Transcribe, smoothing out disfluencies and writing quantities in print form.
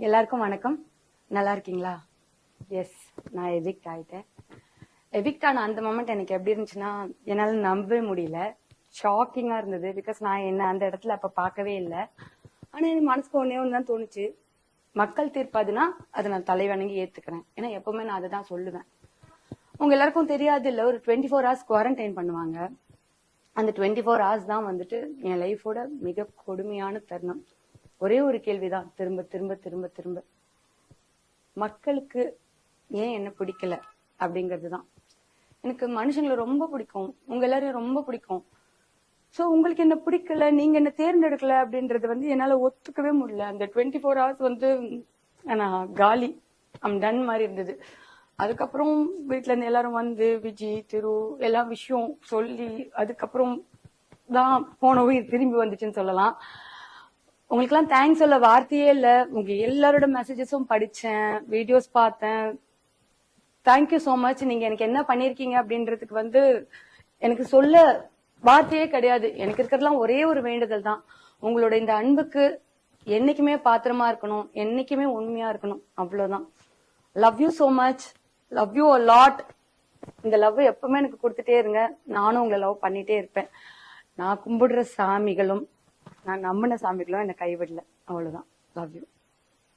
எல்லாருக்கும் வணக்கம். நல்லா இருக்கீங்களா? எஸ், நான் எவிக்ட் ஆயிட்டேன். எவிக்ட் ஆன அந்த மொமெண்ட் எனக்கு எப்படி இருந்துச்சுன்னா, என்னால நம்பவே முடியல. ஷாக்கிங்கா இருந்தது. பிகாஸ் நான் என்ன அந்த இடத்துல அப்ப பார்க்கவே இல்லை. ஆனா என் மனசுக்கு ஒன்னே ஒண்ணுதான் தோணுச்சு, மக்கள் தீர்ப்பாதுன்னா அதை நான் தலைவணங்கி ஏத்துக்கிறேன். ஏன்னா எப்பவுமே நான் அதை தான் சொல்லுவேன். உங்க எல்லாருக்கும் தெரியாது இல்ல, ஒரு 24 hours குவாரண்டைன் பண்ணுவாங்க. அந்த 24 hours தான் வந்துட்டு என் லைஃபோட மிக கொடுமையான தருணம். ஒரே ஒரு கேள்விதான் திரும்ப திரும்ப திரும்ப திரும்ப, மக்களுக்கு ஏன் என்ன பிடிக்கல அப்படிங்கறதுதான். எனக்கு மனுஷங்களை ரொம்ப பிடிக்கும், உங்க எல்லாரையும் ரொம்ப பிடிக்கும். சோ உங்களுக்கு என்ன பிடிக்கல, நீங்க என்ன தேர்ந்தெடுக்கல அப்படின்றது என்னால ஒத்துக்கவே முடியல. அந்த 24 hours நான் காலி, அம் டன் மாதிரி இருந்தது. அதுக்கப்புறம் வீட்டுல இருந்து எல்லாரும் வந்து விஜி திரு எல்லா விஷயம் சொல்லி அதுக்கப்புறம் தான் போன உயிர் திரும்பி வந்துச்சுன்னு சொல்லலாம். உங்களுக்கு எல்லாம் தேங்க்ஸ் சொல்ல வார்த்தையே இல்ல. உங்க எல்லாரோட மெசேஜஸும் படிச்சேன், வீடியோஸ் பார்த்தேன். Thank you so much. நீங்க எனக்கு என்ன பண்ணிருக்கீங்க அப்படின்றதுக்கு எனக்கு சொல்ல வார்த்தையே கிடையாது. எனக்கு இருக்கிறதுலாம் ஒரே ஒரு வேண்டுதல் தான், உங்களோட இந்த அன்புக்கு என்னைக்குமே பாத்திரமா இருக்கணும், என்னைக்குமே உண்மையா இருக்கணும், அவ்வளவுதான். Love you so much, love you a lot. இந்த லவ் எப்பவுமே எனக்கு கொடுத்துட்டே இருங்க, நானும் உங்களை லவ் பண்ணிட்டே இருப்பேன். நான் கும்பிடுற சாமிகளும் நான் நம்பின சாமிகளும் என்னை கைவிடல, அவ்வளவுதான். Love you.